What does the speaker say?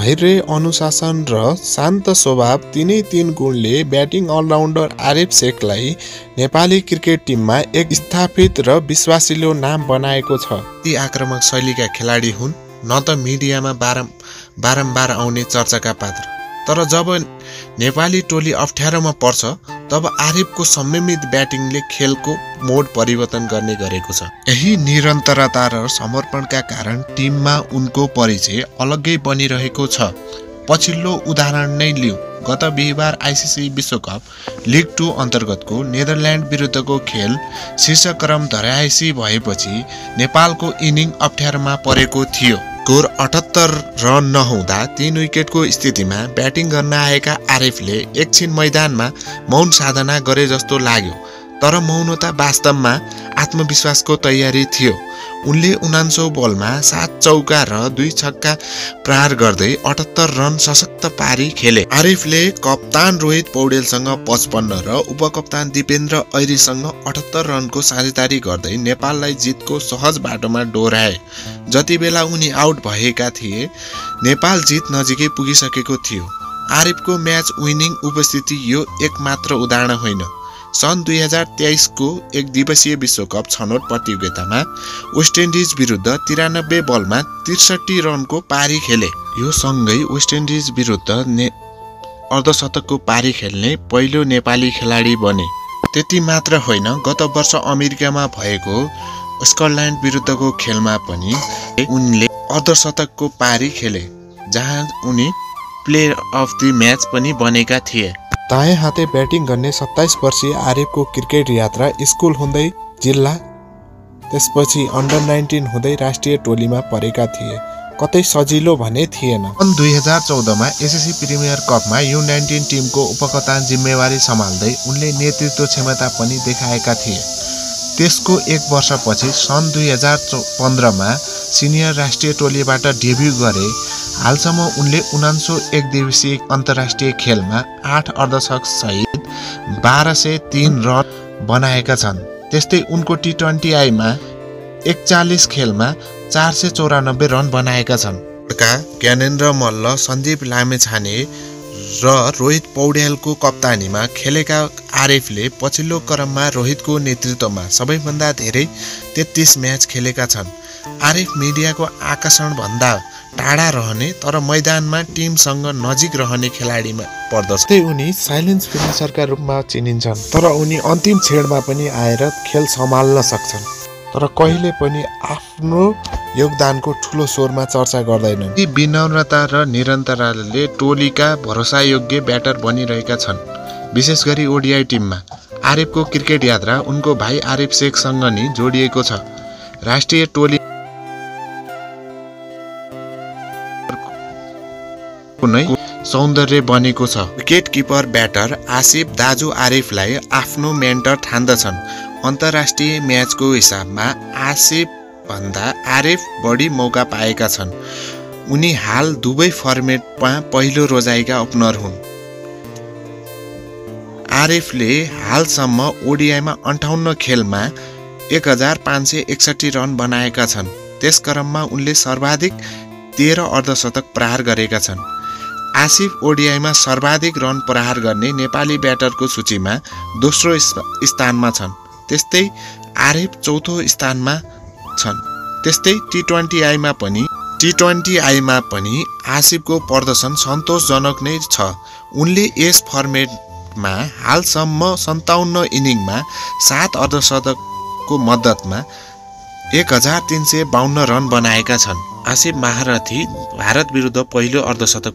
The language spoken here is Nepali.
धैर्य, अनुशासन र शान्त स्वभाव तिनै तीन गुणले ब्याटिङ अलराउन्डर आरिफ शेखलाई नेपाली क्रिकेट टिममा एक स्थापित र विश्वासिलो नाम बनाएको छ। ती आक्रामक शैलीका खेलाडी हुन्, न त मिडियामा बारम्बार आउने चर्चाका पात्र। तर जब नेपाली टोली अप्ठ्यारोमा पर्छ तब आरिफको संयमित ब्याटिङले खेलको मोड परिवर्तन गर्ने गरेको छ। यही निरन्तरता र समर्पणका कारण टिममा उनको परिचय अलग्गै बनिरहेको छ। पछिल्लो उदाहरण नै लिऊ। गत बिहीबार आइसिसी विश्वकप लिग 2 अन्तर्गतको नेदरल्यान्ड विरुद्धको खेल शीर्षक्रम धरायासी भएपछि नेपालको इनिङ अप्ठ्यारोमा परेको थियो। स्कोर 78 रन नहुँदा 3 विकेटको स्थितिमा ब्याटिङ गर्न आएका आरिफले एकछिन मैदानमा मौन साधना गरे जस्तो लाग्यो। तर मौनता वास्तवमा आत्मविश्वासको तयारी थियो। उनले 49 बलमा 7 चौका र 2 छक्का प्रहार गर्दै 78 रन सशक्त पारी खेले। आरिफले कप्तान रोहित पौडेलसँग 55 र उपकप्तान दिपेन्द्र ऐरीसँग 78 रनको साझेदारी गर्दै नेपाललाई जितको सहज बाटोमा डोर्याए। जति बेला उनी आउट भएका थिए, नेपाल जित नजिकै पुगिसकेको थियो। आरिफको म्याच विनिङ उपस्थिति यो एकमात्र उदाहरण होइन। सन् 2023 को एक दिवसीय विश्वकप छनौट प्रतियोगितामा वेस्ट इन्डिज विरुद्ध 93 बलमा 63 रनको पारी खेले। यो सँगै वेस्ट इन्डिज विरुद्ध अर्धशतकको पारी खेल्ने पहिलो नेपाली खेलाडी बने। त्यति मात्र होइन, गत वर्ष अमेरिकामा भएको स्कटल्यान्ड विरुद्धको खेलमा पनि उनले अर्धशतकको पारी खेले, जहाँ उनी प्लेयर अफ द म्याच पनि बनेका थिए। दाएँ हाते ब्याटिङ गर्ने 27 वर्षीय आरिफको क्रिकेट यात्रा स्कुल हुँदै जिल्ला, त्यसपछि अन्डर 19 हुँदै राष्ट्रिय टोलीमा परेका थिए। कतै सजिलो भने थिएन। सन् 2014 मा एसएससी प्रिमियर कपमा U19 टिमको उपकप्तान जिम्मेवारी सम्हाल्दै उनले नेतृत्व क्षमता पनि देखाएका थिए। त्यसको एक वर्षपछि सन् 2015 मा सिनियर राष्ट्रिय टोलीबाट डेब्यु गरे। हालसम्म उनले 49 एक दिवसीय अन्तर्राष्ट्रिय खेलमा 8 अर्धशतक सहित 1203 रन बनाएका छन्। त्यस्तै उनको T20I मा 41 खेलमा 494 रन बनाएका छन्। ज्ञानेन्द्र मल्ल, सन्दीप लामेछाने र रोहित पौडेलको कप्तानीमा खेलेका आरिफले पछिल्लो क्रममा रोहितको नेतृत्वमा सबैभन्दा धेरै 33 म्याच खेलेका छन्। आरिफ मिडियाको आकर्षणभन्दा टाढा रहने तर मैदानमा टिमसँग नजिक रहने खेलाडीमा पर्दछ। उनी साइलेन्स फिनिसरका रूपमा चिनिन्छन्, तर उनी अन्तिम छेडमा पनि आएर खेल सम्हाल्न सक्छन्। तर कहिले पनि आफ्नो योगदानको ठुलो स्वरमा चर्चा गर्दैनन्। यी विनम्रता र निरन्तरताले टोलीका भरोसायोग्य ब्याटर बनिरहेका छन्, विशेष गरी ओडिआई टिममा। आरिफको क्रिकेट यात्रा उनको भाइ आरिफ शेखसँग नि जोडिएको छ। राष्ट्रिय टोली कुनै सौन्दर्य बनेको छ। विकेट किपर ब्याटर आसिफ दाजु आरिफलाई आफ्नो मेन्टर ठान्दछन्। अन्तर्राष्ट्रिय म्याचको हिसाबमा आसिफ भन्दा आरिफ बढी मौका पाएका छन्। उनी हाल दुवै फर्मेटमा पहिलो रोजाइका ओपनर हुन्। आरिफले हालसम्म ओडिआईमा 58 खेलमा 1561 रन बनाएका छन्। त्यस क्रममा उनले सर्वाधिक 13 अर्धशतक प्रहार गरेका छन्। आसिफ ओडिआईमा सर्वाधिक रन प्रहार गर्ने नेपाली ब्याटरको सूचीमा दोस्रो स्थानमा छन्। त्यस्तै आरिफ चौथो स्थानमा छन्। त्यस्तै T20I मा पनि आसिफको प्रदर्शन सन्तोषजनक नै छ। उनले यस फर्मेटमा हालसम्म 57 इनिङमा 7 अर्धशतकको मद्दतमा 1352 रन बनाएका छन्। आसिफ महारथी भारत विरुद्ध पहिलो अर्धशतक